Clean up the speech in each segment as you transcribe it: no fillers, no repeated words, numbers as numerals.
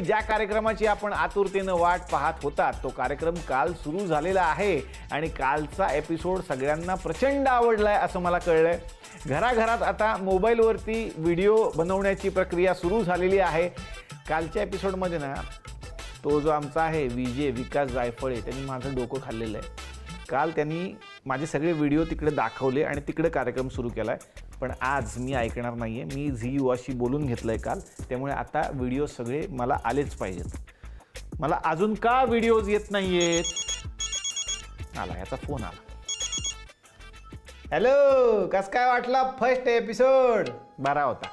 ज्या कार्यक्रमाची आपण आतुरतेने वाट पाहत होता तो कार्यक्रम काल सुरू झालेला आहे आणि कालचा एपिसोड सगळ्यांना प्रचंड आवडलाय असं मला कळलंय। घराघरात आता मोबाईलवरती व्हिडिओ बनवण्याची प्रक्रिया सुरू झालेली आहे। कालच्या एपिसोडमध्ये ना तो जो आमचा आहे विजय विकास जायफळे त्यांनी माझं डोकं खाल्लेलं आहे। काल त्यांनी माझे सगळे व्हिडिओ तिकडे दाखवले आणि तिकडे कार्यक्रम सुरू केलाय। पण आज मी ऐकणार नाहीये, मी झी युवाशी बोलून घेतलंय काल, त्यामुळे आता व्हिडिओ सगळे मला आलेच पाहिजेत। मला अजून का व्हिडिओज येत नाहीयेत? आला याचा फोन आला। हॅलो, कस काय वाटला फर्स्ट एपिसोड? बरा होता,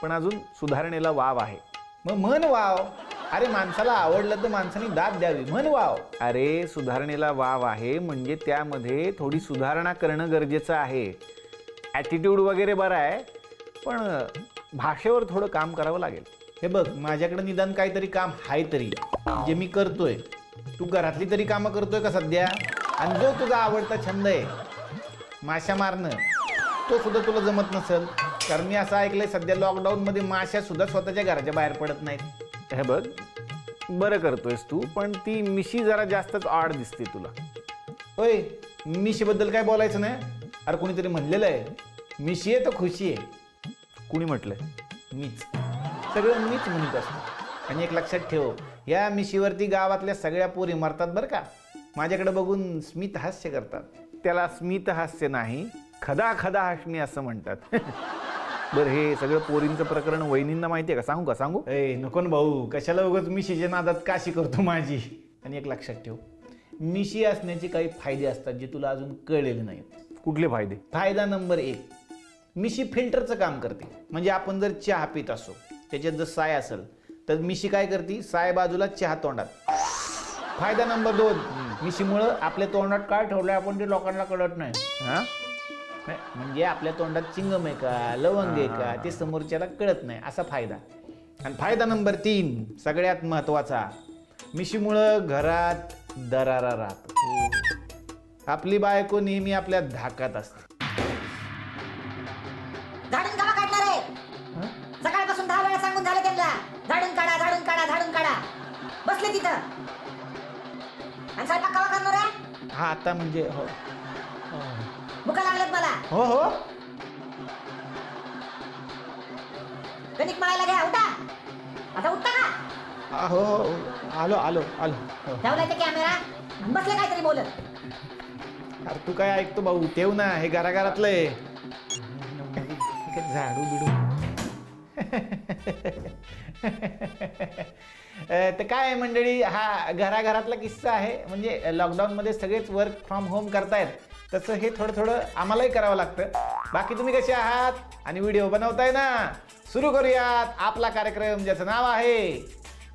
पण अजून सुधारणेला वाव आहे। मग म्हण वाव। अरे माणसाला आवडलं तर माणसाने दाद द्यावी, म्हण वाव। अरे सुधारणेला वाव आहे म्हणजे त्यामध्ये थोडी सुधारणा करणं गरजेचं आहे। ॲटिट्यूड वगैरे बरं आहे, पण भाषेवर थोडं काम करावं लागेल। हे बघ, माझ्याकडे निदान काहीतरी काम आहे तरी जे मी करतोय। तू घरातली तरी कामं करतोय का सध्या? आणि जो तुझा आवडता छंद आहे माशा मारणं, तो सुद्धा तुला जमत नसेल, कारण मी असं ऐकलंय सध्या लॉकडाऊनमध्ये माशा सुद्धा स्वतःच्या घराच्या बाहेर पडत नाहीत। हे बघ, बरं करतोयस तू, पण ती मिशी जरा जास्तच ऑड दिसते तुला। होय, मिशीबद्दल काय बोलायचं नाही? अरे कोणीतरी म्हणलेलं आहे, मिशी आहे तर खुशी आहे। कुणी म्हटलंय? मीच, सगळं मीच म्हणत असतो। आणि एक लक्षात ठेव, या मिशीवरती गावातल्या सगळ्या पोरी मरतात बरं का। माझ्याकडे बघून स्मित हास्य करतात। त्याला स्मित हास्य नाही, खदा खदा हसणे असं म्हणतात। बरं, हे सगळं पोरींचं प्रकरण वहिनींना माहिती आहे का? सांगू का? सांगू? ए नको ना भाऊ, कशाला उगाच मिशीच्या नादात काशी करतो माझी। आणि एक लक्षात ठेव, मिशी असण्याचे काही फायदे असतात जे तुला अजून कळलेले नाहीत। कुठले फायदे? फायदा नंबर 1, मिशी फिल्टरचं काम करते। म्हणजे आपण जर चहा पित असो, त्याच्यात जर साय असेल तर मिशी काय करते? साय बाजूला, चहा तोंडात। फायदा नंबर 2, मिशीमुळं आपल्या तोंडात काय ठेवलं आपण ते लोकांना कळत नाही। हा, म्हणजे आपल्या तोंडात चिंगम आहे का, लवंग आहे का, ते समोरच्याला कळत नाही, असा फायदा। आणि फायदा नंबर 3 सगळ्यात महत्वाचा, मिशीमुळं घरात दरारा राहतो। आपली बायको नेहमी आपल्या धाकात असते। झाडून काढा काढणार आहे, सकाळपासून 10 वेळा सांगून झालं त्यांना, झाडून काढा झाडून काढा झाडून काढा। बसले तिथं आणि स्वयंपाक कवा करणार आहे? हा, आता म्हणजे हो भुका लागल्यात मला। हो हो, कणिक मळायला घ्या, उठा आता, उठता का? हो हो, आलो आलो आलो। हो. ठेवलाय ते कॅमेरा, बसले काहीतरी बोलत। अरे तू काय ऐकतो भाऊ, ठेव ना, हे घराघरातलं आहे। झाडू बिडू तर काय मंडळी, हा घराघरातला किस्सा आहे। म्हणजे लॉकडाऊनमध्ये सगळेच वर्क फ्रॉम होम करतायत, तसं हे थोडं थोडं आम्हालाही करावं लागतं। बाकी तुम्ही कसे आहात आणि व्हिडिओ बनवताय ना? सुरू करूयात आपला कार्यक्रम, ज्याचं नाव आहे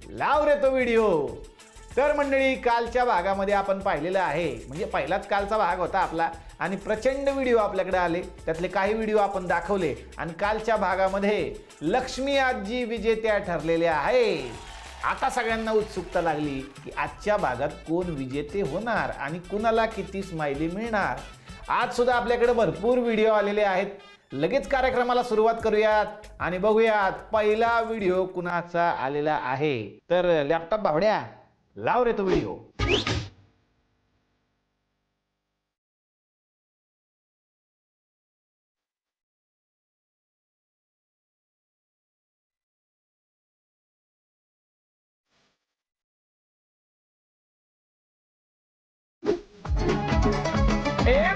लाव रे तो व्हिडिओ। तर मंडळी, कालच्या भागामध्ये आपण पाहिलेलं आहे, म्हणजे पहिलाच कालचा भाग होता आपला, आणि प्रचंड व्हिडिओ आपल्याकडे आले, त्यातले काही व्हिडिओ आपण दाखवले। आणि कालच्या भागामध्ये लक्ष्मी आजी विजेत्या ठरलेल्या आहे। आता सगळ्यांना उत्सुकता लागली की आजच्या भागात कोण विजेते होणार आणि कुणाला किती स्माइली मिळणार। आज सुद्धा आपल्याकडे भरपूर व्हिडिओ आलेले आहेत। लगेच कार्यक्रमाला सुरुवात करूयात आणि बघूयात पहिला व्हिडिओ कुणाचा आलेला आहे। तर लॅपटॉप भावड्या, लाव रे तो व्हिडिओ।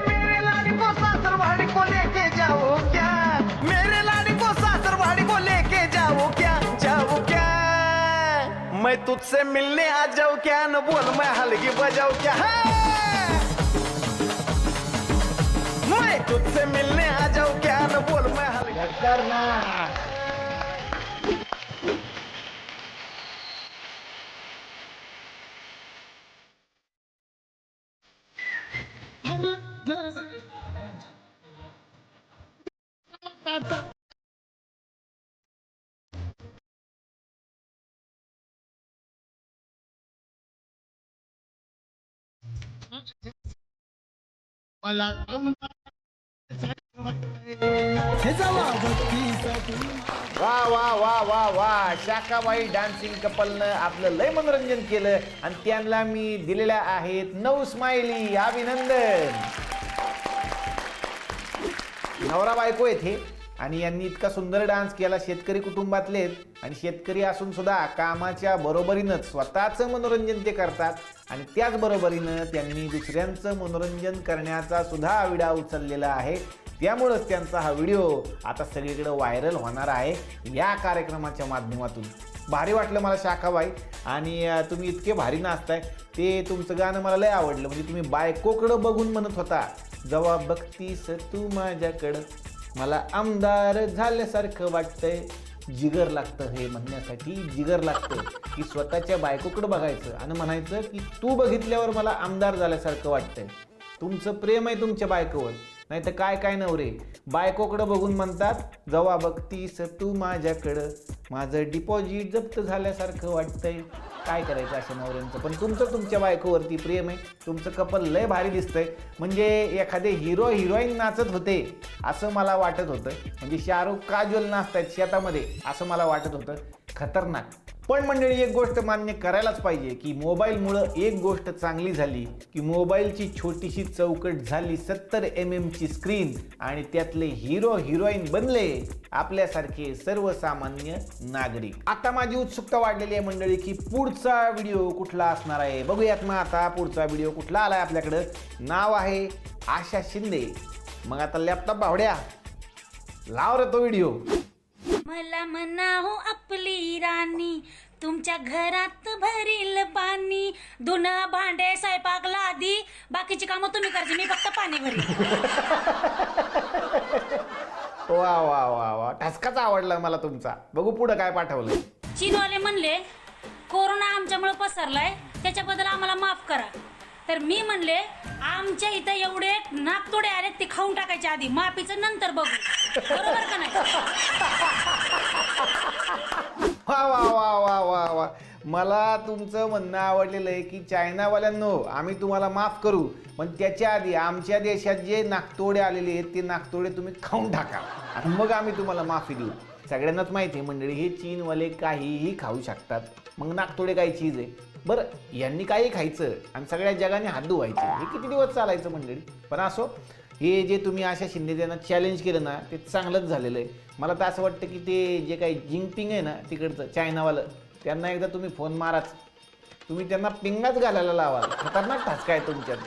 मेरे लाडी को सासरवाड़ी को लेके जाओ क्या? मेरे लाडी को सासरवाड़ी को लेके जाओ क्या? जाओ क्या? मैं तुझसे मिलने आ जाऊं क्या? न बोल मैं हलगी बजाऊं क्या? मैं तुझसे मिलने आ जाऊं क्या? न बोल मैं हलगी करना। मला वा वा वा वा वा, शाखाबाई डान्सिंग कपलनं आपलं लय मनोरंजन केलं आणि त्यांना मी दिलेल्या आहेत 9 स्माइली. अभिनंदन. नवरा बायको आहेत हे आणि यांनी इतका सुंदर डान्स केला. शेतकरी कुटुंबातले आणि शेतकरी असून सुद्धा कामाच्या बरोबरीनंच स्वतःचं मनोरंजन ते करतात आणि त्याच बरोबरीनं त्यांनी दुसऱ्यांचं मनोरंजन करण्याचा सुद्धा विडा उचललेला आहे. त्यामुळंच त्यांचा हा व्हिडिओ आता सगळीकडे व्हायरल होणार आहे या कार्यक्रमाच्या माध्यमातून. भारी वाटलं मला शाखाबाई आणि तुम्ही इतके भारी नाचताय. ते तुमचं गाणं मला लय आवडलं. म्हणजे तुम्ही बायकोकडं बघून म्हणत होता, जेव्हा बघतीस तू माझ्याकडं मला आमदार झाल्यासारखं वाटतंय. जिगर लागतं हे म्हणण्यासाठी, जिगर लागतं की स्वतःच्या बायकोकडं बघायचं आणि म्हणायचं की तू बघितल्यावर मला आमदार झाल्यासारखं वाटतंय. तुमचं प्रेम आहे तुमच्या बायकोवर. नाही तर काय काय नवरे बायकोकडं बघून म्हणतात, जेव्हा बघतीस तू माझ्याकडं माझं डिपॉझिट जप्त झाल्यासारखं वाटतंय. काय करायचं अशा नवऱ्यांचं. पण तुमचं तुमच्या बायकोवरती प्रेम आहे. तुमचं कपल लय भारी दिसतंय. म्हणजे एखादे हिरो हिरोईन नाचत होते असं मला वाटत होतं. म्हणजे शाहरुख काजोल नाचतायत शेतामध्ये असं मला वाटत होतं. खतरनाक. पण मंडळी एक गोष्ट मान्य करायलाच पाहिजे की मोबाईलमुळं एक गोष्ट चांगली झाली की मोबाईलची छोटीशी चौकट झाली 70 mm ची स्क्रीन आणि त्यातले हिरो हिरोईन बनले आपल्यासारखे सर्वसामान्य नागरिक. आता माझी उत्सुकता वाढलेली आहे मंडळी की पुढचा व्हिडिओ कुठला असणार आहे. बघूयात मग आता पुढचा व्हिडिओ कुठला आलाय आपल्याकडं. नाव आहे आशा शिंदे. मग आता लॅपटॉप भावड्या लाव रे तो व्हिडिओ. मला म्हणाहो आपली राणी तुमच्या घरात भरील पाणी. धुणं भांडे स्वयंपाक लादी बाकीची कामं तुम्ही करायची, मी फक्त पाणी भरी. वा वा वा वा, ठसकाच आवडला मला तुमचा. बघू पुढं काय पाठवलंय. चीनवाले म्हणले कोरोना आमच्यामुळे पसरलाय त्याच्याबद्दल आम्हाला माफ करा. तर मी म्हणले आमच्या इथं एवढे नाकतोडे आले ते खाऊन टाकायच्या आधी, माफीचं नंतर बघू. बरोबर का नाही. वा वा वा वा वा वा, मला तुमचं म्हणणं आवडलेलं आहे की चायनावाल्यांनो आम्ही तुम्हाला माफ करू, पण त्याच्या आधी आमच्या देशात जे नाकतोडे आलेले आहेत ते नाकतोडे तुम्ही खाऊन टाका आणि मग आम्ही तुम्हाला माफी देऊ. सगळ्यांनाच माहिती आहे मंडळी हे चीनवाले काहीही खाऊ शकतात. मग नाकतोडे काय चीज आहे. बरं यांनी काही खायचं आणि सगळ्या जगाने हात धुवायचे, हे किती दिवस चालायचं मंडळी. पण असो, हे जे तुम्ही आशा शिंदे त्यांना चॅलेंज केलं ना ते चांगलंच झालेलं आहे. मला तर असं वाटतं की ते जे काही जिंगपिंग आहे ना तिकडचं चायनावालं, त्यांना एकदा तुम्ही फोन माराच. तुम्ही त्यांना पिंगाच घालायला लावाल. खतरनाक ठसका आहे तुमच्यात.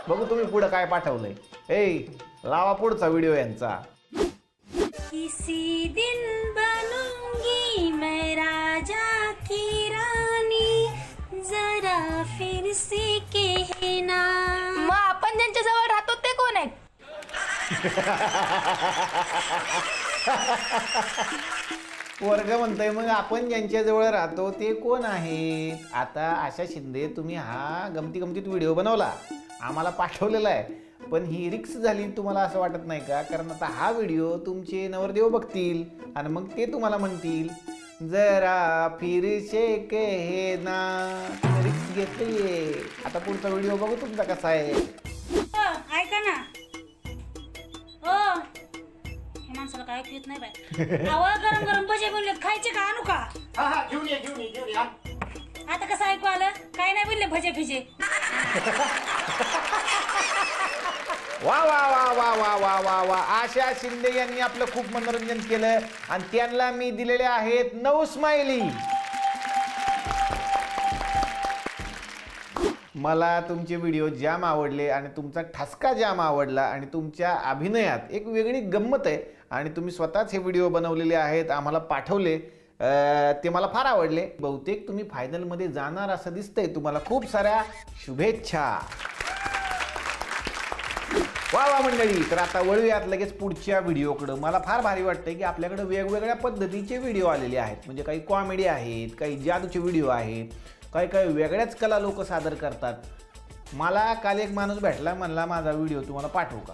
बघू तुम्ही पुढं काय पाठवलंय. ए लावा पुढचा व्हिडिओ यांचा. किसी दिन बनूंगी मैं राजा की रानी जरा फिर से कहना. मग आपण ज्यांच्या जवळ राहतो ते कोण आहेत. वर्ग म्हणतोय मग आपण ज्यांच्याजवळ राहतो ते कोण आहेत. आता आशा शिंदे तुम्ही हा गमतीत व्हिडिओ बनवला आम्हाला पाठवलेला आहे, पण ही रिक्स झाली तुम्हाला असं वाटत नाही का. कारण आता हा व्हिडिओ तुमचे नवरदेव बघतील आणि मग ते तुम्हाला म्हणतील जरा फिर से कहना. रिक्स घेतलीये. आता पुढचा व्हिडिओ बघू तुमचा कसा आहे. ऐका ना. हो हे माणसाला काय ऐकू येत नाही बाय. आवा गरम गरम भजे बनले खायचे का आणू का. घेऊन ये. आता कसं ऐकू आलं. काय नाही बोलले भजे फिजे. वा वा वा वा वा वा वा वा, आशा शिंदे यांनी आपलं खूप मनोरंजन केलं आणि त्यांना मी दिलेले आहेत 9 स्माइली. मला तुमचे व्हिडिओ जाम आवडले आणि तुमचा ठसका जाम आवडला आणि तुमच्या अभिनयात एक वेगळी गंमत आहे आणि तुम्ही स्वतःच हे व्हिडिओ बनवलेले आहेत, आम्हाला पाठवले. ते मला फार आवडले. बहुतेक तुम्ही फायनलमध्ये जाणार असं दिसतंय. तुम्हाला खूप साऱ्या शुभेच्छा. वा वा मंडळी, तर आता वळूयात लगेच पुढच्या व्हिडिओकडं. मला फार भारी वाटतंय की आपल्याकडे वेगवेगळ्या पद्धतीचे व्हिडिओ आलेले आहेत. म्हणजे काही कॉमेडी आहेत, काही जादूचे व्हिडिओ आहेत, काही वेगळ्याच कला लोक सादर करतात. मला काल एक माणूस भेटला, म्हणला माझा व्हिडिओ तुम्हाला पाठवू का.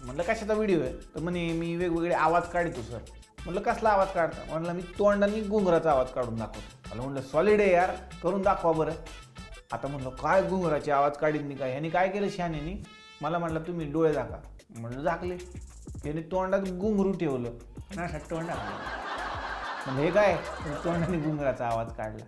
म्हणलं कशाचा व्हिडिओ आहे. तर म्हणे मी वेगवेगळे आवाज काढतो सर. म्हणलं कसला आवाज काढता. म्हणलं मी तोंडाने घुंगराचा आवाज काढून दाखवतो. मला म्हणलं सॉलिड आहे यार, करून दाखवा बरं. आता म्हणलं काय घुंगराचे आवाज काढीन मी काय. ह्यानी काय केलं शहाण्यानी. मला म्हटलं तुम्ही डोळे झाका. म्हणलं झाकले. त्याने तोंडात घुंगरू ठेवलं ना तोंडात म्हणजे हे काय तोंडाने घुंगराचा आवाज काढला.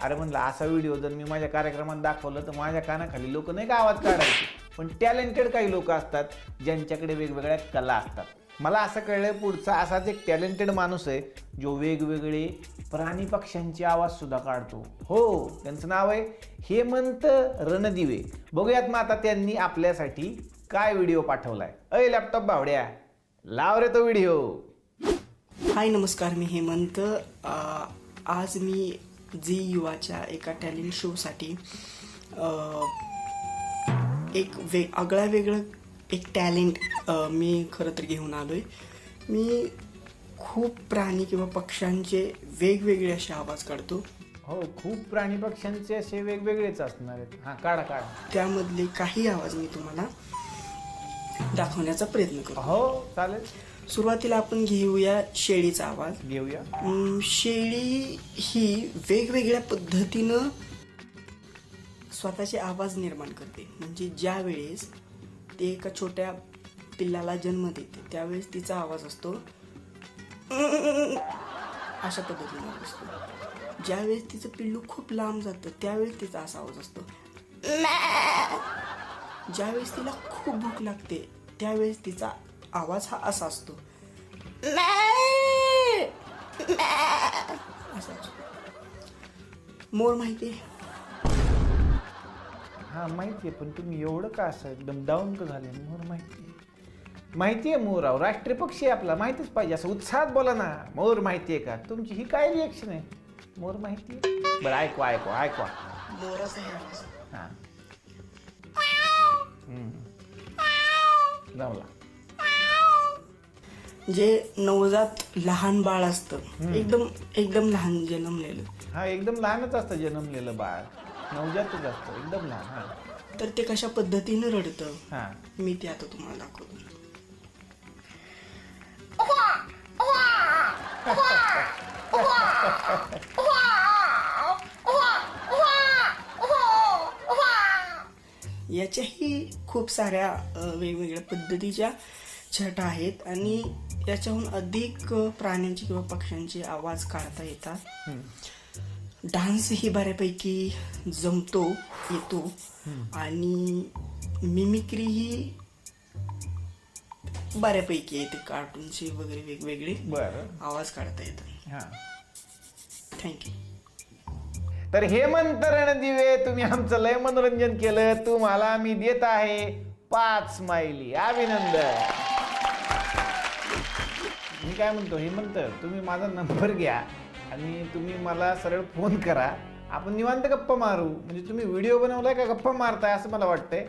अरे म्हणलं असा व्हिडिओ जर मी माझ्या कार्यक्रमात दाखवलं तर माझ्या कानाखाली लोक नाही का आवाज काढायचे. पण टॅलेंटेड काही लोक असतात ज्यांच्याकडे वेगवेगळ्या कला असतात. मला असं कळलं पुढचा असाच एक टॅलेंटेड माणूस आहे जो वेगवेगळे प्राणी पक्ष्यांचे आवाज सुद्धा काढतो. हो, त्यांचं नाव आहे हेमंत रणदिवे. बघूयात मग आता त्यांनी आपल्यासाठी काय व्हिडिओ पाठवलाय. अय लॅपटॉप बावड्या, लाव रे तो व्हिडिओ. हाय नमस्कार, मी हेमंत. आज मी झी युवाच्या एका टॅलेंट शोसाठी एक आगळा वेगळं एक टॅलेंट मी खरं तर घेऊन आलो आहे. मी खूप प्राणी किंवा पक्ष्यांचे वेगवेगळे असे आवाज काढतो. हो, खूप प्राणी पक्ष्यांचे असे वेगवेगळेच असणार आहेत. हां, काढा. त्यामधले काही आवाज मी तुम्हाला दाखवण्याचा प्रयत्न करतो. हो, चालेल. सुरुवातीला आपण घेऊया शेळीचा आवाज. घेऊया. शेळी ही वेगवेगळ्या पद्धतीनं स्वतःचे आवाज निर्माण करते. म्हणजे ज्या वेळेस ते एका छोट्या पिल्लाला जन्म देते त्यावेळेस तिचा आवाज असतो अशा पद्धतीने असतो. ज्यावेळेस तिचं पिल्लू खूप लांब जातं त्यावेळेस तिचा असा आवाज असतो. ज्यावेळेस तिला खूप भूक लागते त्यावेळेस तिचा आवाज हा असा असतो. असा असतो. मोर माहिती आहे? हा, माहिती आहे. पण तुम्ही एवढं का असं एकदम डाऊन का झाले? मोर माहिती आहे. मोर राव राष्ट्रीय पक्षी आहे आपला, माहितीच पाहिजे. असं उत्साहात बोला ना. मोर माहिती आहे का? तुमची ही काय रिएक्शन आहे? मोर माहिती आहे? बरं, ऐकवा. मोराचा हे आवाज. हां, जमला. जे नवजात लहान बाळ असतं, एकदम लहान जन्मलेलं, हा, एकदम लहानच असतं जन्मलेलं बाळ, नवजातच असतं, एकदम लहान. हां, तर ते कशा पद्धतीनं रडतं हां. मी ते आता तुम्हाला दाखवतो. याच्याही खूप साऱ्या वेगवेगळ्या पद्धतीच्या छटा आहेत आणि याच्याहून अधिक प्राण्यांचे किंवा पक्ष्यांचे आवाज काढता येतात. डान्स ही बऱ्यापैकी येतो आणि मिमिक्री ही बऱ्यापैकी येते. कार्टूनचे वगैरे वेगवेगळे बरं, आवाज काढता येतात. हां. थँक्यू. तर हेमंत रणदिवे, तुम्ही आमचं लय मनोरंजन केलं. तुम्हाला मी देत आहे 5 स्माइली. अभिनंदन. मी काय म्हणतो, हेमंत तुम्ही माझा नंबर घ्या आणि तुम्ही मला सरळ फोन करा. आपण निवांत गप्पा मारू. म्हणजे तुम्ही व्हिडिओ बनवलाय का गप्पा मारताय असं मला वाटतंय.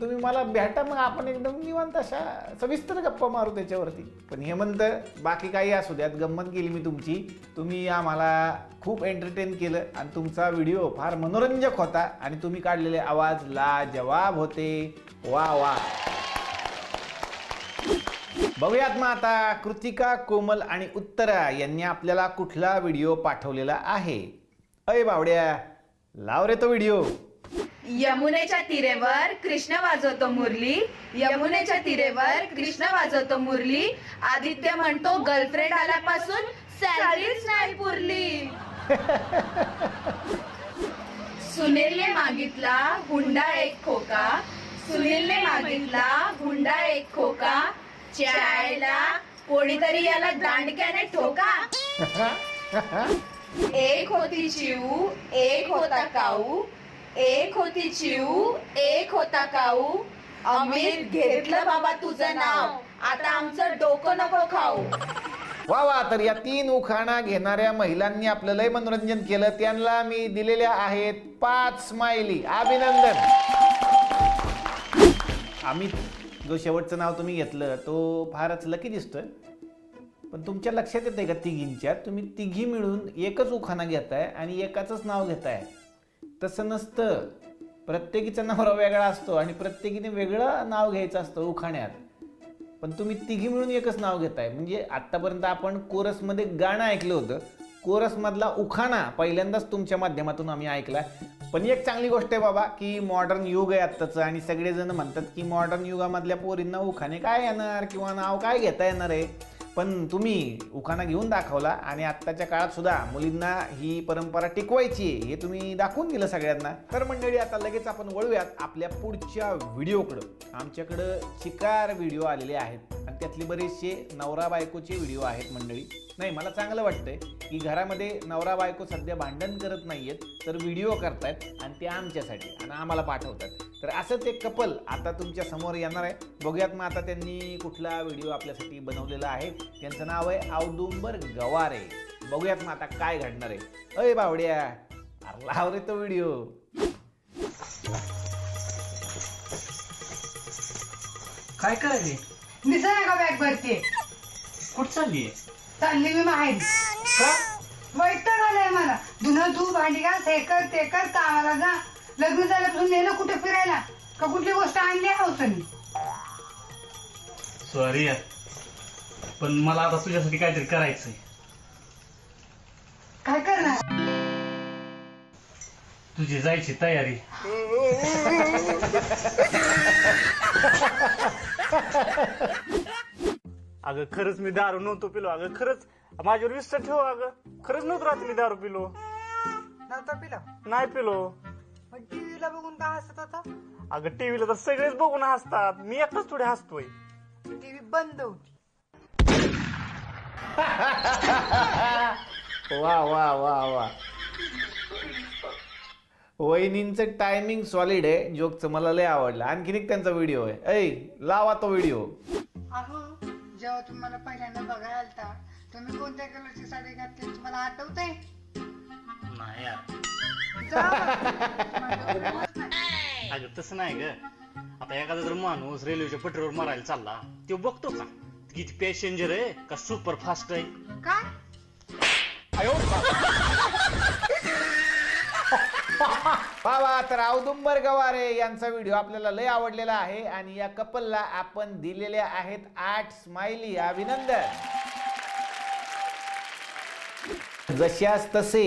तुम्ही मला भेटा, मग आपण एकदम निवांत अशा सविस्तर गप्पा मारू त्याच्यावरती. पण हेमंत, बाकी काही असू द्यात, गंमत केली मी तुमची. तुम्ही आम्हाला खूप एंटरटेन केलं आणि तुमचा व्हिडिओ फार मनोरंजक होता आणि तुम्ही काढलेले आवाज लाजवाब होते. वा. बघूयात मग आता कृतिका, कोमल आणि उत्तरा यांनी आपल्याला कुठला व्हिडिओ पाठवलेला आहे. अय बावड्या, लाव रे तो व्हिडिओ. यमुनेच्या तीरेवर कृष्ण वाजवतो मुरली, यमुनेच्या तीरेवर कृष्ण वाजवतो मुरली. आदित्य म्हणतो गर्लफ्रेंड आल्यापासून सॅलरीच नाही पुरली. सुनीलने मागितला हुंडा एक खोका, सुनीलने मागितला हुंडा एक खोका. चायला कोणीतरी याला दांडक्याने ठोका. एक होती चिऊ, एक होता काऊ, एक होती चिऊ, एक होता काऊ. अमीर घेतलं बाबा तुझं नाव, आता आमचं डोकं नको खाऊ. वा. तर या 3 उखाणा घेणाऱ्या महिलांनी आपलं लय मनोरंजन केलं. त्यांना मी दिलेल्या आहेत 5 स्माइली. अभिनंदन. अमित, जो शेवटचं नाव तुम्ही घेतलं तो फारच लकी दिसतोय. पण तुमच्या लक्षात येते का तिघींच्यात तुम्ही तिघी मिळून एकच उखाणा घेताय आणि एकाचंच नाव घेताय? तसं नसतं. प्रत्येकीचा नवरा वेगळा असतो आणि प्रत्येकीने वेगळं नाव घ्यायचं असतं उखाण्यात. पण तुम्ही तिघी मिळून एकच नाव घेताय. म्हणजे आत्तापर्यंत आपण कोरसमध्ये गाणं ऐकलं होतं, कोरसमधला उखाणा पहिल्यांदाच तुमच्या माध्यमातून आम्ही ऐकला. पण एक चांगली गोष्ट आहे बाबा की मॉडर्न युग आहे आत्ताचं आणि सगळेजण म्हणतात की मॉडर्न युगामधल्या पोरींना उखाणे काय येणार किंवा नाव काय घेता येणार आहे. पण तुम्ही उखाणा घेऊन दाखवला आणि आत्ताच्या काळात सुद्धा मुलींना ही परंपरा टिकवायची आहे हे तुम्ही दाखवून दिलं सगळ्यांना. तर मंडळी आता लगेच आपण वळूयात आपल्या पुढच्या व्हिडिओकडं. आमच्याकडं चिकार व्हिडिओ आलेले आहेत आणि त्यातले बरेचसे नवरा बायकोचे व्हिडिओ आहेत मंडळी. नाही मला चांगलं वाटतंय की घरामध्ये नवरा बायको सध्या भांडण करत नाहीयेत तर व्हिडिओ करतायत आणि ते आमच्यासाठी आणि आम्हाला पाठवतात. तर असंच एक कपल आता तुमच्या समोर येणार आहे. बघूयात मग आता त्यांनी कुठला व्हिडिओ आपल्यासाठी बनवलेला आहे. त्यांचं नाव आहे औदुंबर गवारे. बघूयात मग आता काय घडणार आहे. अय बावड्या अरे लाव रे तो व्हिडिओ. काय करायले? दिसा का बॅग भरते कुठं चालली? चालली मी माहेर. का? वैताग आलाय मला. धुणं धू भांडी घास हे कर ते कर कामाला जा. लग्न झाल्यापासून नेलं कुठे फिरायला का कुठली गोष्ट आणली हौसनी. सॉरी यार पण मला आता तुझ्यासाठी काहीतरी करायचंय. काय करणार? तुझी जायची तयारी. अगं खरंच मी दारू नव्हतो पिलो. अगं खरंच माझ्यावर विश्वास ठेव. अगं खरंच नव्हतं रात्री मी दारू पिलो. नव्हता पिला नाही पिलो. मग टीव्हीला बघून का हसत होता? अगं टीव्हीला तर सगळेच बघून हसतात मी एकटाच थोडे हसतोय. टीव्ही बंद होती. वा वा वा वा. वहिनींचं टायमिंग सॉलिड आहे. जोकचं मला लय आवडलं. आणखीन एक त्यांचा व्हिडिओ आहे. ऐ लावा तो व्हिडिओ. अहो जेव्हा तुम्ही मला पहिल्यांदा बघायला आलता तुम्ही कोणत्या कलरची साडी घातली तुम्हाला आठवतंय? नाही यार. जा. अगं तसं नाही ग. आता एखादा जर माणूस रेल्वेच्या पटरीवर मारायला चालला तो बघतो का किती पॅसेंजर आहे का सुपर फास्ट आहे. काय? बाबा तर औदुंबर गवारे यांचा व्हिडिओ आपल्याला लय आवडलेला आहे आणि या कपलला आपण दिलेल्या आहेत 8 स्माइली. अभिनंदन. जशास तसे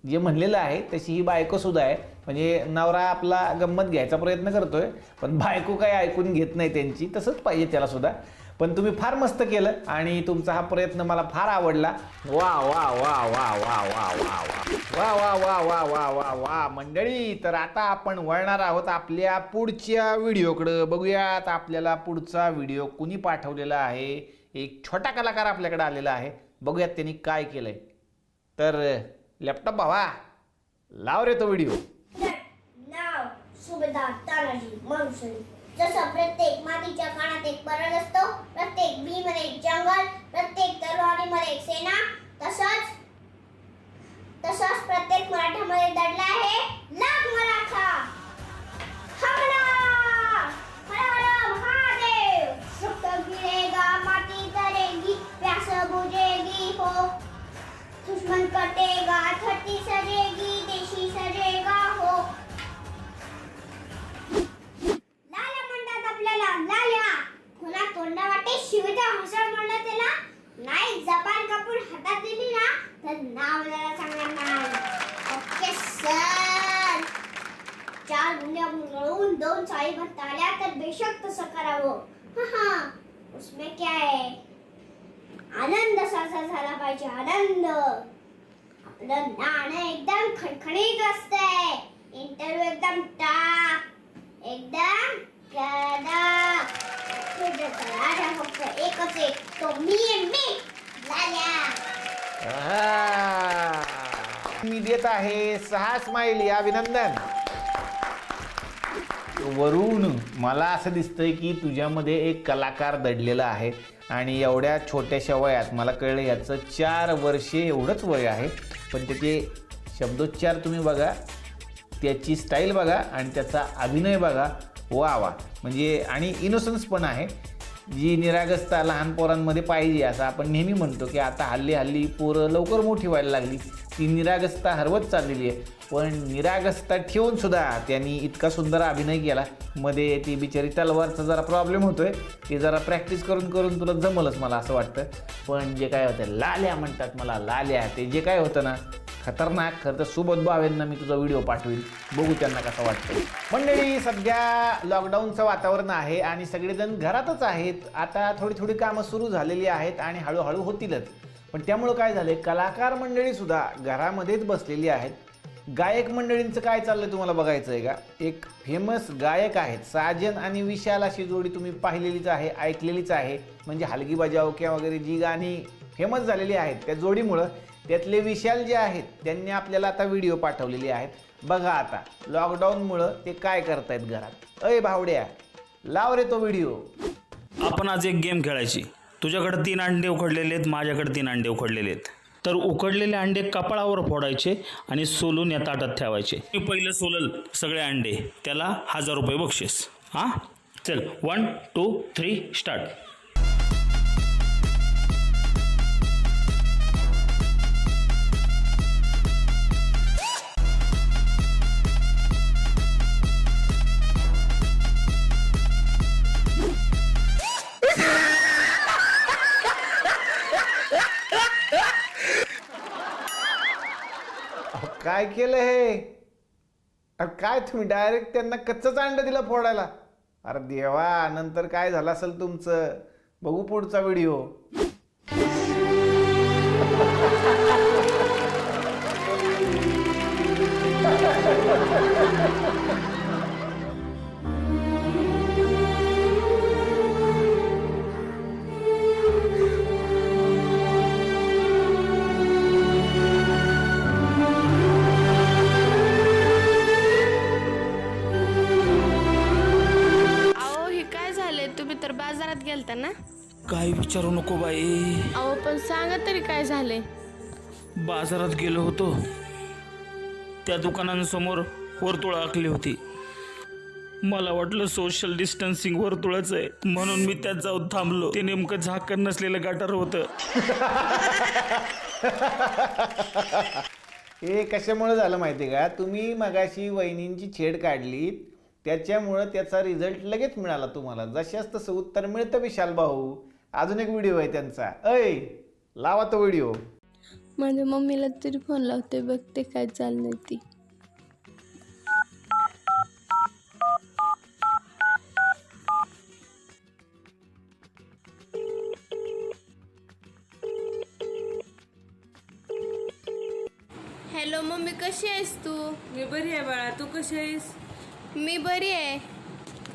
जे म्हणलेलं आहे तशी ही बायको सुद्धा आहे. म्हणजे नवरा आपला गंमत घ्यायचा प्रयत्न करतोय पण बायको काही ऐकून घेत नाही त्यांची. तसंच पाहिजे त्याला सुद्धा. पण तुम्ही फार मस्त केलं आणि तुमचा हा प्रयत्न मला फार आवडला. वा वा वा वा वा वा वा वा वा वा वा वा वा वा मंडळी. तर आता आपण वळणार आहोत आपल्या पुढच्या व्हिडिओकडं. बघूयात आपल्याला पुढचा व्हिडिओ कुणी पाठवलेला आहे. एक छोटा कलाकार आपल्याकडे आलेला आहे. बघूयात त्यांनी काय केलंय. तर लॅपटॉप भावा लाव रे तो व्हिडिओ. नाव सुभेदार तानाजी मालुसरे. जसं प्रत्येक मातीच्या कानात एक परळ असतो, प्रत्येक भीमध्ये एक जंगल, प्रत्येक तलवारीमध्ये एक सेना, तसंच प्रत्येक मराठ्यामध्ये दडला आहे लाख मराठा. हमला हर हर महादेव. रक्त गिरेगा माती तरेगी प्यास बुझेगी हो. दुश्मन कटेगा धरती सजेगी देशी सजेगा हो. लाल्या म्हणतात आपल्याला लाल्या. कोणा तोंडा वाटे शिवच्या हसर म्हणलं त्याला. नाही जबान कापून हातात दिली ना तर नाव जरा सांगणार नाही. Okay sir. 4 गुंड्या मिळून 2 साळी भरता आल्या तर बेशक तसं करावं. उसमें क्या है. आनंद सारखा झाला पाहिजे. आनंद. आपलं नाणं एकदम खणखणीत असतंय. इंटरव्ह्यू एकदम टाप एकदम कडक. तुझ्या फक्त एकच एक तो मी लाल्या. मी देत आहे 6 स्माइली. अभिनंदन. वरून मला असं दिसतंय की तुझ्यामध्ये एक कलाकार दडलेला आहे आणि एवढ्या छोट्याशा वयात मला कळलं याचं 4 वर्षे एवढंच वय आहे. पण त्याचे शब्दोच्चार तुम्ही बघा, त्याची स्टाईल बघा आणि त्याचा अभिनय बघा. वा वा. म्हणजे आणि इनोसन्स पण आहे जी निरागसता लहान पोरांमध्ये पाहिजे. असं आपण नेहमी म्हणतो की आता हल्ली पोरं लवकर मोठी व्हायला लागली. ती निरागसता हरवत चाललेली आहे. पण निरागसता ठेवून सुद्धा त्यांनी इतका सुंदर अभिनय केला. मध्ये ती बिचारी तलवारचा जरा प्रॉब्लेम होतोय. ते जरा प्रॅक्टिस करून करून तुला जमलंच मला असं वाटतं. पण जे काय होतं लाल्या म्हणतात मला लाल्या. ते जे काय होतं ना खतरनाक. खरं तर सुबोध भावेंना मी तुझा व्हिडिओ पाठवेल, बघू त्यांना कसं वाटतं. मंडळी, सध्या लॉकडाऊनचं वातावरण आहे आणि सगळेजण घरातच आहेत. आता थोडी थोडी कामं सुरू झालेली आहेत आणि हळूहळू होतीलच. पण त्यामुळं काय झालंय, कलाकार मंडळी सुद्धा घरामध्येच बसलेली आहेत. गायक मंडळींचं काय चाललंय तुम्हाला बघायचं आहे का? एक फेमस गायक आहेत साजन आणि विशाल, अशी जोडी तुम्ही पाहिलेलीच आहे, ऐकलेलीच आहे. म्हणजे हलगी बजाव किंवा वगैरे जी गाणी फेमस झालेली आहेत त्या जोडीमुळं त्यातले विशाल जे आहेत त्यांनी आपल्याला आता व्हिडिओ पाठवलेले आहेत. बघा आता लॉकडाऊनमुळं ते काय करतायत घरात. अय भावड्या, लाव रे तो व्हिडिओ. आपण आज एक गेम खेळायची. तुझ्याकडे 3 अंडे उकडलेले आहेत, माझ्याकडे 3 अंडे उकडलेले आहेत. तर उकडलेले अंडे कपाळावर फोडायचे आणि सोलून या ताटात ठेवायचे. मी पहिलं सोलल सगळे अंडे, त्याला 1000 रुपये बक्षीस. हां, चल 1 2 3 स्टार्ट. काय केलं हे? अरे काय तुम्ही डायरेक्ट त्यांना कच्चंच अंड दिलं फोडायला? अरे देवा, नंतर काय झालं असेल तुमचं, बघू पुढचा व्हिडिओ. तुम्ही तर बाजारात गेलता ना? काय विचारू नको बाई. अहो पण सांगा तरी काय झाले? बाजारात गेलो होतो, त्या दुकानांसमोर वर्तुळ आखली होती. मला वाटलं सोशल डिस्टन्सिंग वर्तुळच आहे, म्हणून मी त्यात जाऊन थांबलो. ते नेमकं झाकण नसलेलं गटार होतं. हे कशामुळे झालं माहिती का? तुम्ही मगाशी वहिनींची छेड काढली, त्याच्यामुळं त्याचा रिझल्ट लगेच मिळाला तुम्हाला. जशाच तसं उत्तर मिळतं विशाल भाऊ. अजून एक व्हिडिओ आहे त्यांचा. अय, लावा तो व्हिडिओ. माझ्या मम्मीला तरी फोन लावते, बघते काय चाललंय ती. हॅलो मम्मी, कशी आहेस तू? मी बरी आहे बाळा, तू कशी आहेस? मी बरी आहे.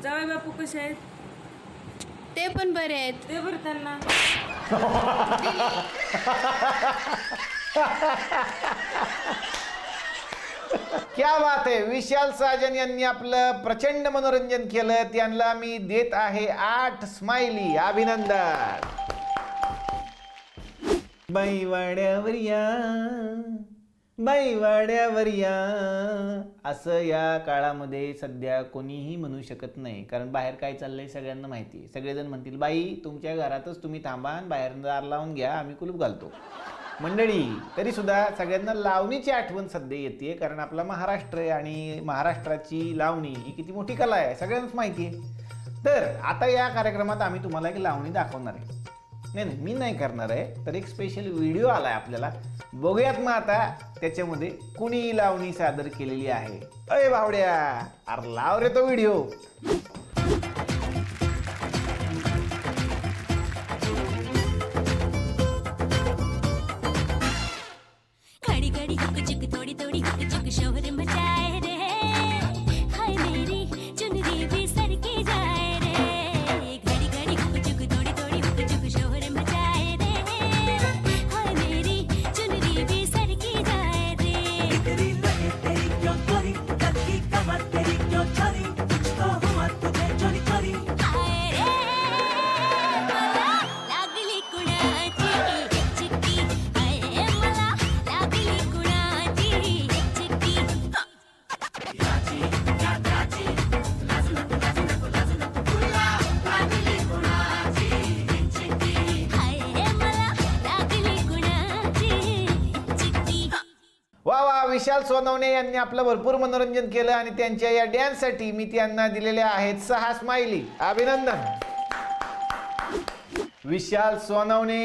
जावई बापू कसे आहेत? ते पण बरे आहेत. ते बरं त्यांना. क्या बात आहे. विशाल साजन यांनी आपलं प्रचंड मनोरंजन केलं. त्यांना मी देत आहे 8 स्माइली. अभिनंदन. बैवाड्यावर या, बैवाड्यावर या, असं या काळामध्ये सध्या कोणीही म्हणू शकत नाही. कारण बाहेर काय चाललंय सगळ्यांना माहिती आहे. सगळेजण म्हणतील बाई तुमच्या घरातच तुम्ही थांबा आणि बाहेर दार लावून घ्या, आम्ही कुलूप घालतो. मंडळी, तरी सुद्धा सगळ्यांना लावणीची आठवण सध्या येते. कारण आपला महाराष्ट्र आहे आणि महाराष्ट्राची लावणी ही किती मोठी कला आहे सगळ्यांनाच माहिती आहे. तर आता या कार्यक्रमात आम्ही तुम्हाला एक लावणी दाखवणार आहे. नाही, मी नाही करणार आहे, तर एक स्पेशल व्हिडिओ आलाय आपल्याला. बघूयात मग आता त्याच्यामध्ये कुणी लावणी सादर केलेली आहे. अय भावड्या, अरे लाव रे तो व्हिडिओ. घड़ी घड़ी हुक चुक थोड़ी थोड़ी हुक चुक शोहर मचाए रे, हाय मेरी चुनरी भी सर के जाए रे. घड़ी घड़ी हुक चुक थोड़ी थोड़ी हुक चुक शोहर मचाए रे, हाय मेरी चुनरी भी सर के जाए रे. तेरी लगे तेरी क्यों चोरी, लगी कमर तेरी क्यों चोरी, कुछ तो हुआ तुझे चोरी चोरी. हाय रे मला लागली कुणाची चिट्टी, हाय मला लागली कुणाची चिट्टी. वा वा, विशाल सोनवणे यांनी आपलं भरपूर मनोरंजन केलं आणि त्यांच्या या डॅन्ससाठी मी त्यांना दिलेल्या आहेत 6 स्माइली. अभिनंदन. विशाल सोनवणे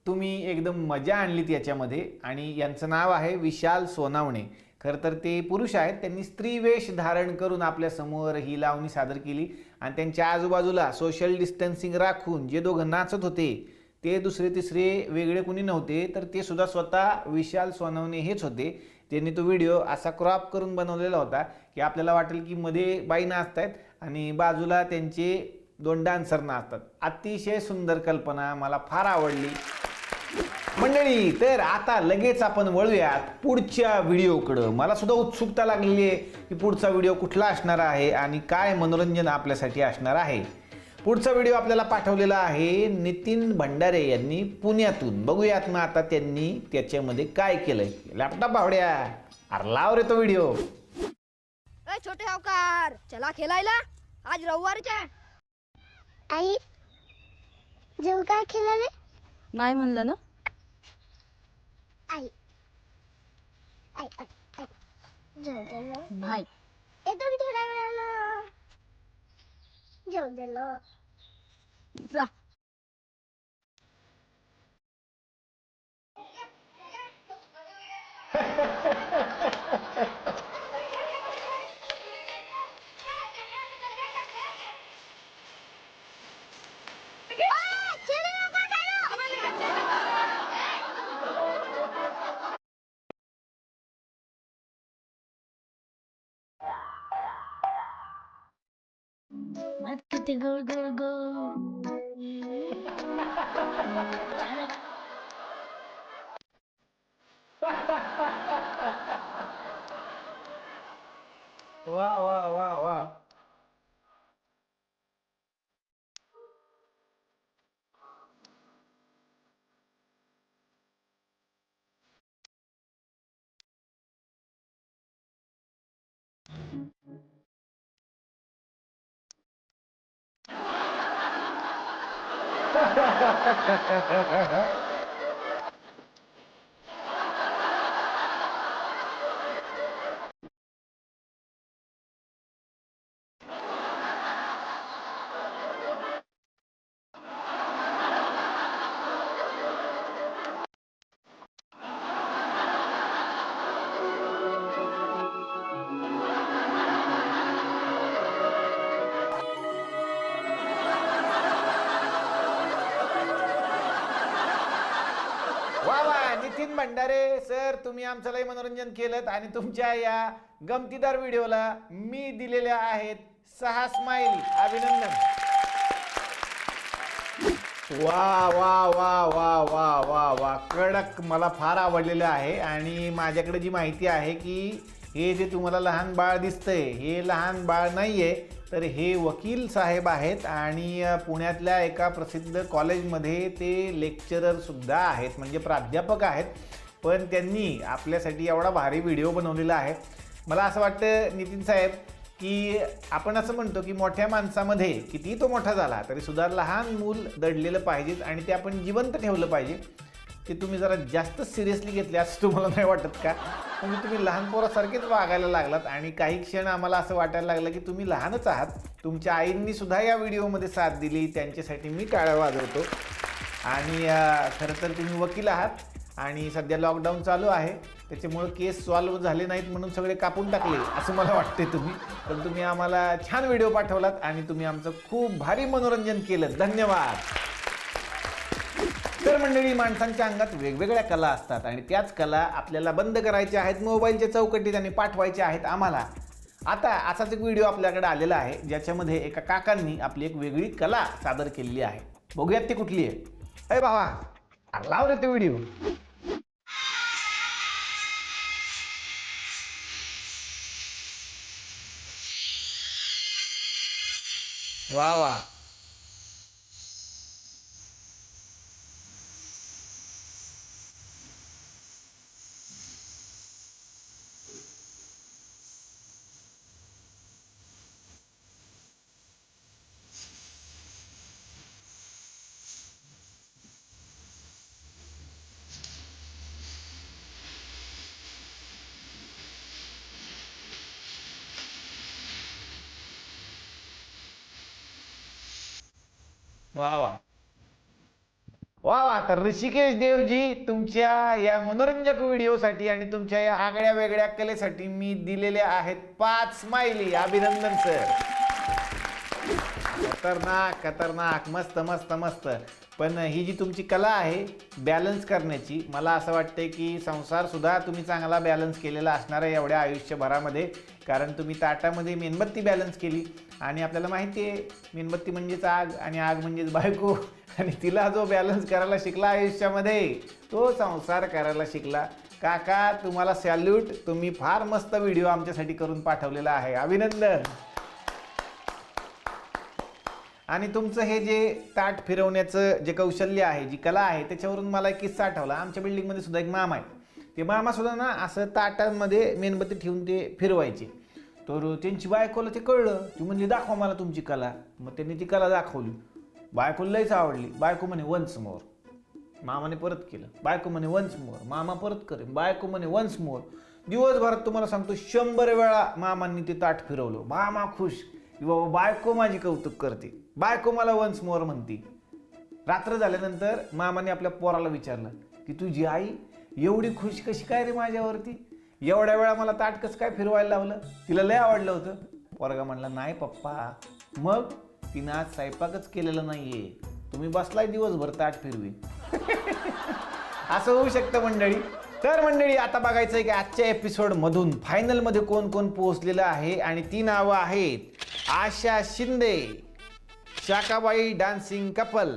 तुम्ही एकदम मजा आणलीत याच्यामध्ये. आणि यांचं नाव आहे विशाल सोनावणे. खरं तर ते पुरुष आहेत. त्यांनी स्त्री वेश धारण करून आपल्यासमोर ही लावणी सादर केली आणि त्यांच्या आजूबाजूला सोशल डिस्टन्सिंग राखून जे दोघं नाचत होते ते दुसरे तिसरे वेगळे कुणी नव्हते, तर ते सुद्धा स्वतः विशाल सोनावणे हेच होते. त्यांनी तो व्हिडिओ असा क्रॉप करून बनवलेला होता की आपल्याला वाटेल की मध्ये बाई नाचत आहेत आणि बाजूला त्यांचे 2 डान्सर नाचतात. अतिशय सुंदर कल्पना, मला फार आवडली मंडळी. तर आता लगेच आपण वळूयात पुढच्या व्हिडिओकडं. मला सुद्धा उत्सुकता लागलेली आहे की पुढचा व्हिडिओ कुठला असणार आहे आणि काय मनोरंजन आपल्यासाठी असणार आहे. पुढचा व्हिडिओ आपल्याला पाठवलेला आहे नितीन भंडारे यांनी पुण्यातून. बघूयात मग आता त्यांनी त्याच्यामध्ये काय केलंय. लॅपटॉप बावड्या, अरे लाव रे तो व्हिडिओ. छोटे सावकार चला खेळायला, आज रविवारचा. आई जेव काय खेळाले नाही म्हणलं ना. आई आई आई जेव दे ना. नाही येतो मी थोड्या वेळानं. जेव दे ना. जा. किती गोल गोल गोल. वा वा वा वा. वा वा नितीन भंडारे सर, तुम्ही आमचं लय मनोरंजन केलं आणि तुमच्या या गमतीदार व्हिडिओला मी दिलेल्या आहेत 6 स्माइली. अभिनंदन. वा वा वा वा वा वा वा, कडक. मला फार आवडलेलं आहे. आणि माझ्याकडे जी माहिती आहे की हे जे तुम्हाला लहान बाळ दिसतंय हे लहान बाळ नाहीये, तर हे वकील साहेब आहेत आणि पुण्यातल्या एका प्रसिद्ध कॉलेजमध्ये ते लेक्चरर सुद्धा आहेत, म्हणजे प्राध्यापक आहेत. पण त्यांनी आपल्यासाठी एवढा भारी व्हिडिओ बनवलेला आहे. मला असं वाटतं नितीन साहेब की आपण असं म्हणतो की मोठ्या माणसामध्ये कितीही तो मोठा झाला तरी सुद्धा लहान मूल दडलेलं पाहिजेच आणि ते आपण जिवंत ठेवलं पाहिजे. ते तुम्ही जरा जास्त सिरियसली घेतले असं तुम्हाला नाही वाटत का? म्हणजे तुम्ही लहान पोरासारखेच वागायला लागलात आणि काही क्षण आम्हाला असं वाटायला लागलं की तुम्ही लहानच आहात. तुमच्या आईंनी सुद्धा या व्हिडिओमध्ये साथ दिली, त्यांच्यासाठी मी टाळ्या वाजवतो. आणि खरं तर तुम्ही वकील आहात आणि सध्या लॉकडाऊन चालू आहे, त्याच्यामुळे केस सॉल्व्ह झाले नाहीत म्हणून सगळे कापून टाकले असं मला वाटते तुम्ही. पण तुम्ही आम्हाला छान व्हिडिओ पाठवलात आणि तुम्ही आमचं खूप भारी मनोरंजन केलं. धन्यवाद. तर मंडळी, माणसांच्या अंगात वेगवेगळ्या कला असतात आणि त्याच कला आपल्याला बंद करायच्या आहेत मोबाईलच्या चौकटीत आणि पाठवायच्या आहेत आम्हाला. आता असाच एक व्हिडिओ आपल्याकडे आलेला आहे ज्याच्यामध्ये एका काकांनी आपली एक वेगळी कला सादर केलेली आहे. बघूयात ती कुठली आहे. अरे बाबा, लाव रे ते व्हिडिओ. वा वा. वा वा वा वा. तर ऋषिकेश देवजी, तुमच्या या मनोरंजक व्हिडिओसाठी आणि तुमच्या या आगळ्या वेगळ्या कलेसाठी मी दिलेले आहेत 5 स्माइली. अभिनंदन सर. खतरनाक खतरनाक, मस्त मस्त मस्त. पण ही जी तुमची कला आहे बॅलन्स करण्याची, मला असं वाटतंय की संसार सुद्धा तुम्ही चांगला बॅलन्स केलेला असणार आहे एवढ्या आयुष्यभरामध्ये. कारण तुम्ही ताटामध्ये मेणबत्ती बॅलन्स केली आणि आपल्याला माहिती आहे मेणबत्ती म्हणजेच आग आणि आग म्हणजेच बायको. आणि तिला जो बॅलन्स करायला शिकला आयुष्यामध्ये तो संसार करायला शिकला. काका तुम्हाला सॅल्यूट. तुम्ही फार मस्त व्हिडिओ आमच्यासाठी करून पाठवलेला आहे. अभिनंदन. आणि तुमचं हे जे ताट फिरवण्याचं जे कौशल्य आहे, जी कला आहे, त्याच्यावरून मला एक किस्सा आठवला. आमच्या बिल्डिंगमध्ये सुद्धा एक मामा आहे. ते मामा सुद्धा ना असं ताटांमध्ये मेणबत्ती ठेवून ते फिरवायचे. तर त्यांची बायकोला ते कळलं. ती म्हणजे दाखवा मला तुमची कला. मग त्यांनी ती कला दाखवली. बायकोला लईच आवडली. बायको म्हणे वन्स मोर. मामाने परत केलं. बायको म्हणे वन्स मोर. मामा परत करेन. बायको म्हणे वन्स मोर. दिवसभरात तुम्हाला सांगतो 100 वेळा मामांनी ते ताट फिरवलं. मामा खुश की बाबा बायको माझी कौतुक करते, बायको मला वन्स मोर म्हणते. रात्र झाल्यानंतर मामाने आपल्या पोराला विचारलं की तुझी आई एवढी खुश कशी काय रे माझ्यावरती, एवढ्या वेळा मला ताट कसं काय फिरवायला लावलं, तिला लय आवडलं होतं. पोरगा म्हणला नाही पप्पा, मग तिनं आज स्वयंपाकच केलेला नाहीये, तुम्ही बसलाय दिवसभर ताट फिरवी. असं होऊ शकतं मंडळी. तर मंडळी आता बघायचं आहे की आजच्या एपिसोडमधून फायनलमध्ये कोण कोण पोहोचलेलं आहे. आणि ती नावं आहेत आशा शिंदे, शाकाबाई डान्सिंग कपल,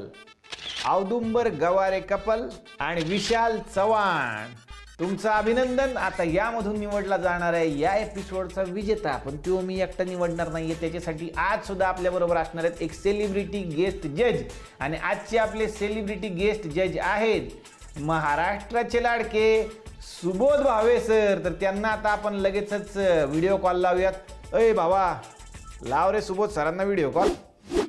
औदुंबर गवारे कपल आणि विशाल चव्हाण. तुमचं अभिनंदन. आता यामधून निवडला जाणार आहे या एपिसोडचा विजेता. पण तो मी एकटा निवडणार नाहीये. त्याच्यासाठी आज सुद्धा आपल्याबरोबर असणार आहेत एक सेलिब्रिटी गेस्ट जज. आणि आजचे आपले सेलिब्रिटी गेस्ट जज आहेत महाराष्ट्राचे लाडके सुबोध भावे सर. तर त्यांना आता आपण लगेचच व्हिडिओ कॉल लावूयात. अय बाबा लाव रे सुबोध सरांना व्हिडिओ कॉल.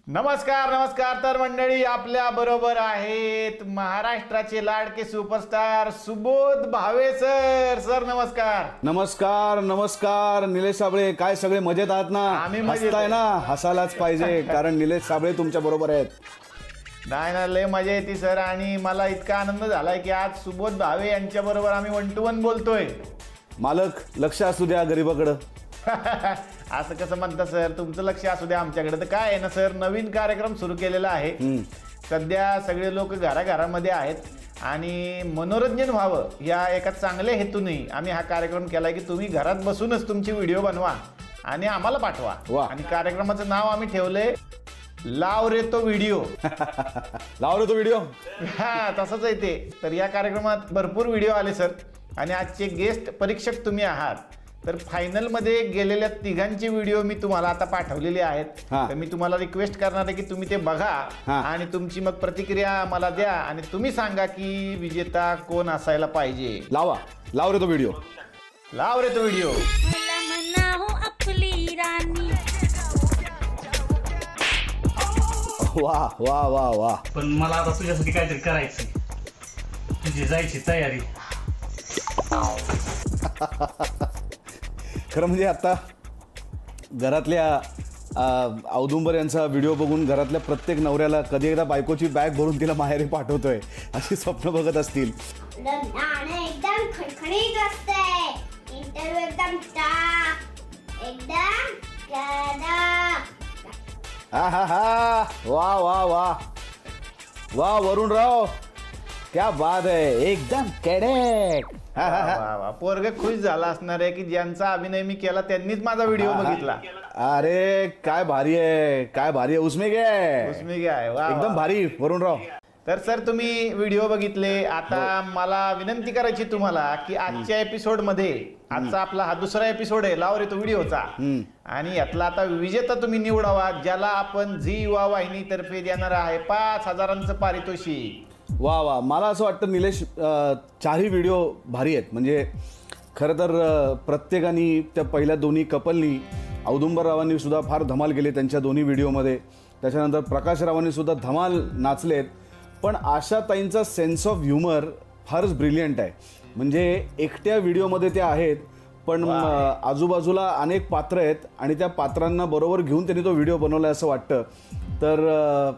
नमस्कार नमस्कार. तर मंडळी आपल्या बरोबर आहेत महाराष्ट्राचे लाडके superstar Subodh Bhave sir. Sir नमस्कार. नमस्कार नमस्कार. निलेश साबळे, काय सगळे मजेत आहात ना? आम्ही मजेत हसताय ना? हसायलाच पाहिजे कारण निलेश साबळे तुमच्या बरोबर आहेत. नाही ना, लय मजा येते सर. आणि मला इतका आनंद झालाय की आज सुबोध भावे यांच्या बरोबर आम्ही 1 to 1 बोलतोय. मालक लक्ष असू द्या गरीबाकडं. असं कसं म्हणता सर, तुमचं लक्ष असू द्या आमच्याकडे. तर काय आहे ना सर, नवीन कार्यक्रम सुरू केलेला आहे. सध्या सगळे लोक घराघरामध्ये आहेत आणि मनोरंजन व्हावं या एका चांगल्या हेतूने आम्ही हा कार्यक्रम केलाय की तुम्ही घरात बसूनच तुमची व्हिडिओ बनवा आणि आम्हाला पाठवा. आणि कार्यक्रमाचं नाव आम्ही ठेवलंय लाव रे तो व्हिडिओ. लाव रे तो व्हिडिओ. हा तसंच आहे ते. तर या कार्यक्रमात भरपूर व्हिडिओ आले सर. आणि आजचे गेस्ट परीक्षक तुम्ही आहात. तर फायनल मध्ये गेलेल्या तिघांची व्हिडिओ मी तुम्हाला आता पाठवलेली आहेत. तर मी तुम्हाला रिक्वेस्ट करणार आहे की तुम्ही ते बघा आणि तुमची मग प्रतिक्रिया मला द्या आणि तुम्ही सांगा की विजेता कोण असायला पाहिजे. लाव रे तो व्हिडिओ. लाव रे तो व्हिडिओ. मला म्हणावं आपली राणी. वा वा वा वा. पण मला आता तुझ्यासाठी काहीतरी करायचं. तुझी जायची तयारी. खरं म्हणजे आता घरातल्या औदुंबर यांचा व्हिडिओ बघून घरातल्या प्रत्येक नवऱ्याला कधी एकदा बायकोची बॅग भरून तिला माहेरी पाठवतोय अशी स्वप्न बघत असतील. गाणं एकदम खणखणीत असतंय. इंटरव्ह्यू एकदम एकदम हा हा हा. वा वा वा वा वरुणराव, क्या बात आहे. एकदम कॅडेक. पोरग खुश झाला असणार आहे की ज्यांचा अभिनय मी केला त्यांनीच माझा व्हिडिओ बघितला. अरे काय भारी आहे, काय भारी आहे. उसमे क्या है. एकदम भारी वरुणराव. तर सर तुम्ही व्हिडिओ बघितले. आता मला विनंती करायची तुम्हाला की आजच्या एपिसोड मध्ये, आजचा आपला हा दुसरा एपिसोड आहे लाव रे तो व्हिडिओचा, आणि यातला आता विजेता तुम्ही निवडावा ज्याला आपण झी युवा वाहिनी तर्फे देणार आहे 5,000चं पारितोषिक. वा वा. मला असं वाटतं निलेश, 4ही व्हिडिओ भारी आहेत. म्हणजे खरं तर प्रत्येकाने त्या पहिल्या दोन्ही कपलनी, औदुंबररावांनी सुद्धा फार धमाल केली त्यांच्या दोन्ही व्हिडिओमध्ये. त्याच्यानंतर प्रकाशरावांनी सुद्धा धमाल नाचलेत. पण आशाताईंचा सेन्स ऑफ ह्युमर फारच ब्रिलियंट आहे. म्हणजे एकट्या व्हिडिओमध्ये त्या आहेत पण आजूबाजूला अनेक पात्र आहेत आणि त्या पात्रांना बरोबर घेऊन त्यांनी तो व्हिडिओ बनवला असं वाटतं. तर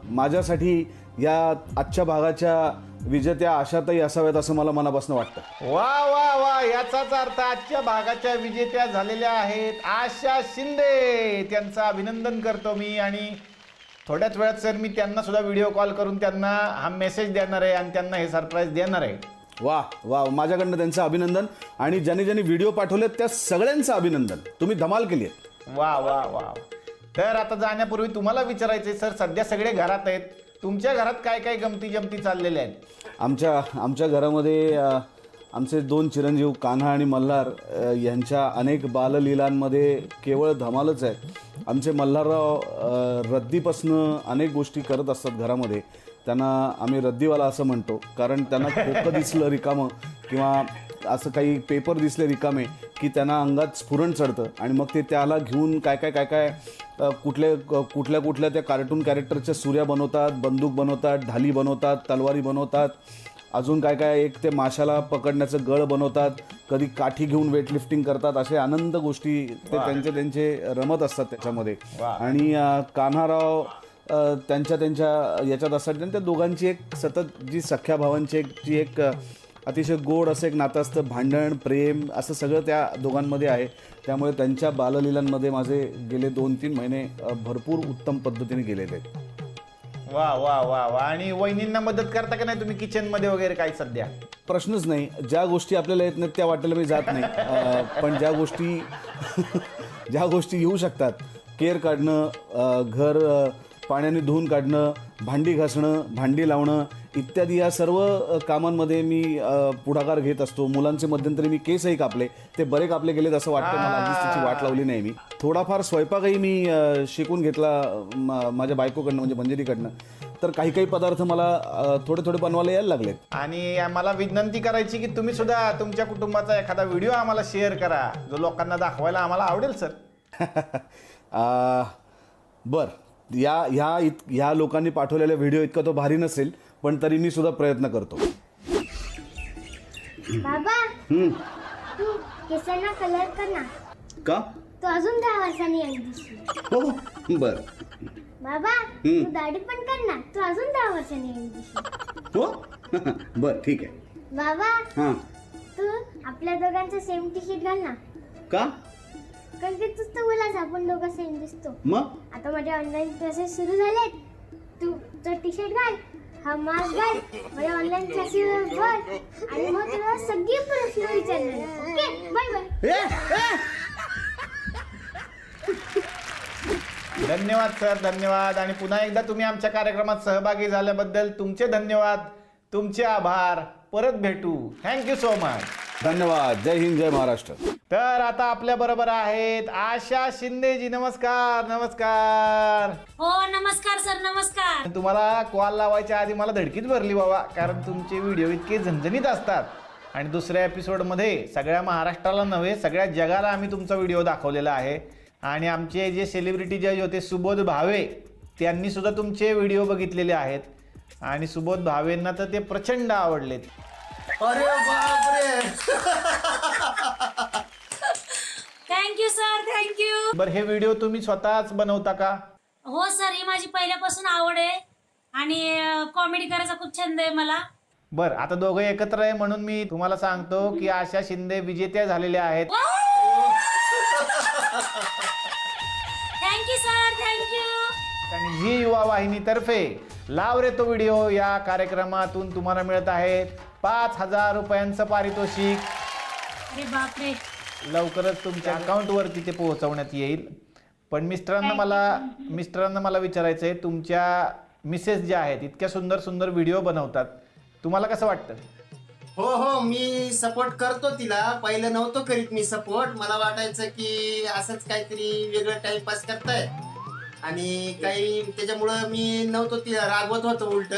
माझ्यासाठी या आजच्या भागाच्या विजेत्या आशाताई असाव्यात असं मला मनापासून वाटतं. वा वा वा, याचाच अर्थ आजच्या भागाच्या विजेत्या झालेल्या आहेत आशा शिंदे. त्यांचं अभिनंदन करतो मी. आणि थोड्याच वेळात सर मी त्यांना सुद्धा व्हिडिओ कॉल करून त्यांना हा मेसेज देणार आहे आणि त्यांना हे सरप्राईज देणार आहे. वा वा, माझ्याकडनं त्यांचं अभिनंदन. आणि ज्यांनी ज्यांनी व्हिडिओ पाठवलेत त्या सगळ्यांचं अभिनंदन. तुम्ही धमाल केली आहे. वा वा वा. तर आता जाण्यापूर्वी तुम्हाला विचारायचंय सर, सध्या सगळे घरात आहेत, तुमच्या घरात काय काय गमती जमती चाललेल्या आहेत? आमच्या घरामध्ये आमचे 2 चिरंजीव कान्हा आणि मल्हार यांच्या अनेक बाललीलांमध्ये केवळ धमालच आहे. आमचे मल्हारराव रद्दीपासनं अनेक गोष्टी करत असतात घरामध्ये. त्यांना आम्ही रद्दीवाला असं म्हणतो, कारण त्यांना खोकं दिसलं रिकामं किंवा असं काही पेपर दिसले रिकामे की त्यांना अंगात स्फुरण चढतं आणि मग ते त्याला घेऊन काय कुठल्या त्या कार्टून कॅरेक्टरच्या सुऱ्या बनवतात, बंदूक बनवतात, ढाली बनवतात, तलवारी बनवतात, अजून काय एक ते माशाला पकडण्याचं गळ बनवतात, कधी काठी घेऊन वेटलिफ्टिंग करतात. असे आनंद गोष्टी ते त्यांचे रमत असतात त्याच्यामध्ये. आणि कान्हाराव त्यांच्या याच्यात असतात. त्या दोघांची एक सतत जी सख्या भावांची जी एक अतिशय गोड असं एक नातं असतं, भांडण प्रेम असं सगळं त्या दोघांमध्ये आहे. त्यामुळे त्यांच्या बाललीलांमध्ये माझे गेले 2-3 महिने भरपूर उत्तम पद्धतीने गेलेले आहेत. वा वा वा वा. आणि वहिनींना मदत करता का नाही तुम्ही किचनमध्ये वगैरे काय? सध्या प्रश्नच नाही. ज्या गोष्टी आपल्याला येत नाहीत त्या वाटेला मी जात नाही. पण ज्या गोष्टी येऊ शकतात, केर काढणं, घर पाण्याने धुवून काढणं, भांडी घासणं, भांडी लावणं इत्यादी या सर्व कामांमध्ये मी पुढाकार घेत असतो. मुलांचे मध्यंतरी मी केसही कापले, ते बरे कापले गेलेत असं वाटतं मला. अगदीच त्याची वाट लावली नाही मी. थोडाफार स्वयंपाकही मी शिकून घेतला माझ्या बायकोकडनं, म्हणजे मंजिरीकडनं. तर काही पदार्थ मला थोडे बनवायला यायला लागलेत. आणि मला विनंती करायची की तुम्ही सुद्धा तुमच्या कुटुंबाचा एखादा व्हिडिओ आम्हाला शेअर करा, जो लोकांना दाखवायला आम्हाला आवडेल सर. बर, ह्या लोकांनी पाठवलेला व्हिडिओ इतका तो भारी नसेल, पण तरी मी सुद्धा प्रयत्न करतो. बाबा तू केसांना कलर कर ना. का? तू अजून 10 वर्षांनी यंग दिसशील. हो बर. बाबा तू दाढी पण कर ना. तू अजून 10 वर्षांनी यंग दिसशील. हो बर, ठीक आहे. बाबा हां, तू आपल्या दोघांचं सेम टी शर्ट घाल ना. का? कारण की तूच तर बोलास आपण दोघं सेम दिसतो. मग आता माझे ऑनलाईन क्लासेस सुरू झालेत. तू तो टी शर्ट घाल, हा मास्क घाल, माझ्या ऑनलाईन क्लासेस भर आणि मग तुला सगळे प्रश्न विचारणार. Okay, bye bye. धन्यवाद सर, धन्यवाद. आणि पुन्हा एकदा तुम्ही आमच्या कार्यक्रमात सहभागी झाल्याबद्दल तुमचे धन्यवाद, तुमचे आभार. परत भेटू. Thank you so much. धन्यवाद. जय हिंद, जय महाराष्ट्र. तर आता आपल्या बरोबर आहेत आशा शिंदेजी. नमस्कार. नमस्कार. हो नमस्कार सर, नमस्कार. तुम्हाला कॉल लावायच्या आधी मला धडकीच भरली बाबा, कारण तुमचे व्हिडिओ इतके झणझणीत असतात. आणि दुसऱ्या एपिसोडमध्ये सगळ्या महाराष्ट्राला नव्हे, सगळ्या जगाला आम्ही तुमचा व्हिडिओ दाखवलेला आहे. आणि आमचे जे सेलिब्रिटी जज होते सुबोध भावे, त्यांनी सुद्धा तुमचे व्हिडिओ बघितलेले आहेत. आणि सुबोध भावेंना तर ते प्रचंड आवडलेत. अरे बापरे. Thank you sir, thank you. बरं, हे व्हिडिओ तुम्ही स्वतःच बनवता का? हो सर, ही माझी पहिल्यापासून आवड आहे आणि कॉमेडी करायचा खूप छंद आहे मला. बरं, आता दोघं एकत्र आहे म्हणून मी तुम्हाला सांगतो की आशा शिंदे विजेत्या झालेल्या आहेत. Thank you sir, thank you. आणि झी युवा वाहिनीतर्फे लाव रे तो व्हिडिओ या कार्यक्रमातून तुम्हाला मिळत आहे 5,000 रुपयांचं पारितोषिक. अरे बापरे. लवकरच तुमच्या अकाउंटवरती ते पोहोचवण्यात येईल. पण मिस्टरांना मला विचारायचं आहे, तुमच्या मिसेस ज्या आहेत इतक्या सुंदर सुंदर व्हिडिओ बनवतात, तुम्हाला कसं वाटतं? हो, मी सपोर्ट करतो तिला. पहिलं नव्हतं करीत मी सपोर्ट. मला वाटायचं की असंच काहीतरी वेगळं टाइमपास करताय आणि काही त्याच्यामुळं मी नव्हतो तिला रागवत होतो उलट.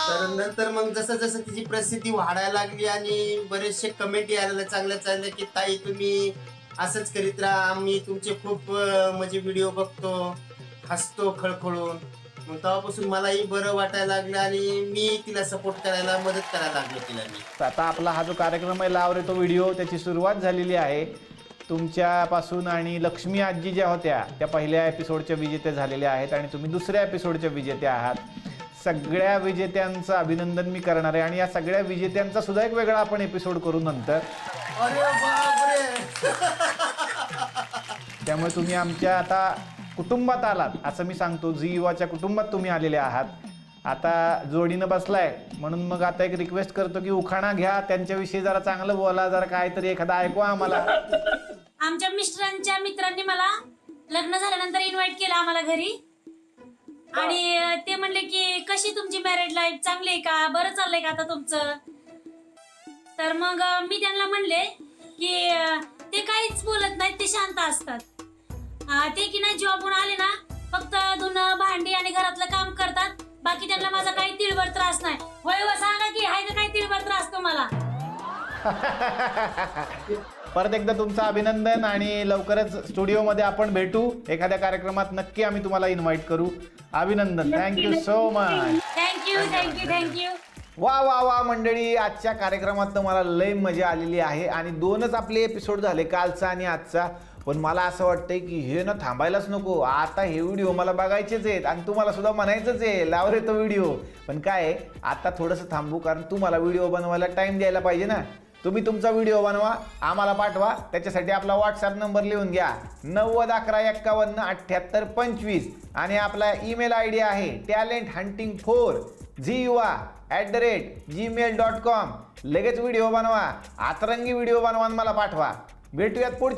तर नंतर मग जसं जसं तिची प्रसिद्धी वाढायला लागली आणि बरेचसे कमेंट यायला चांगल्या की ताई तुम्ही असंच करीत राहा, आम्ही तुमचे खूप म्हणजे व्हिडिओ बघतो, हसतो खळखळून. मग तेव्हापासून मलाही बरं वाटायला लागलं आणि मी तिला सपोर्ट करायला मदत करायला लागलो तिला मी. आता आपला हा जो कार्यक्रम आहे लाव रे तो व्हिडिओ, त्याची सुरुवात झालेली आहे. तुमच्यापासून आणि लक्ष्मी आजी ज्या होत्या त्या पहिल्या एपिसोडच्या विजेत्या झालेल्या आहेत आणि तुम्ही दुसऱ्या एपिसोडच्या विजेत्या आहात. सगळ्या विजेत्यांचं अभिनंदन मी करणार आहे आणि या सगळ्या विजेत्यांचा सुद्धा एक वेगळा आपण एपिसोड करू नंतर. अरे बापरे. त्यामुळे तुम्ही आमच्या आता कुटुंबात आलात असं मी सांगतो. झी युवाच्या कुटुंबात तुम्ही आलेले आहात. आता जोडीनं बसलाय म्हणून मग आता एक रिक्वेस्ट करतो की उखाणा घ्या, त्यांच्याविषयी जरा चांगलं बोला, जरा काहीतरी एखादा ऐकवा आम्हाला. आमच्या मिस्टरांच्या मित्रांनी मला लग्न झाल्यानंतर इन्व्हाइट केलं आम्हाला घरी आणि ते म्हणले की कशी तुमची मॅरेड लाईफ, चांगली आहे का, बरं चाललंय का आता तुमचं. तर मग मी त्यांना म्हणले की ते काहीच बोलत नाहीत, ते शांत असतात. ते की नाही जॉबहून आले ना फक्त धुणं भांडी आणि घरातलं काम करतात, बाकी त्यांना माझा काही तिळभर त्रास नाही. होय व सांगा की आहे का काही तिळभर त्रास तुम्हाला. परत एकदा तुमचं अभिनंदन आणि लवकरच स्टुडिओमध्ये आपण भेटू. एखाद्या कार्यक्रमात नक्की आम्ही तुम्हाला इन्व्हाइट करू. अभिनंदन. Thank you so much. Thank you thank you thank you. वा वा वा मंडळी, आजच्या कार्यक्रमात तर मला लय मजा आलेली आहे आणि 2च आपले एपिसोड झाले, कालचा आणि आजचा. पण मला असं वाटतंय की हे ना थांबायलाच नको. आता हे व्हिडिओ मला बघायचेच आहेत आणि तुम्हाला सुद्धा म्हणायचंच आहे लाव रे तो व्हिडिओ. पण काय आहे, आता थोडंसं थांबू कारण तुम्हाला व्हिडिओ बनवायला टाइम द्यायला पाहिजे ना. तुम्ही तुमचा व्हिडिओ बनवा, आम्हाला पाठवा. त्याच्यासाठी आपला व्हॉट्सअप नंबर लिहून घ्या 9011517825 आणि आपला ईमेल ID आहे talenthunting4GUA@gmail.com. लगेच व्हिडिओ बनवा, आतरंगी व्हिडिओ बनवा आणि मला पाठवा. भेटूयात पुढच्या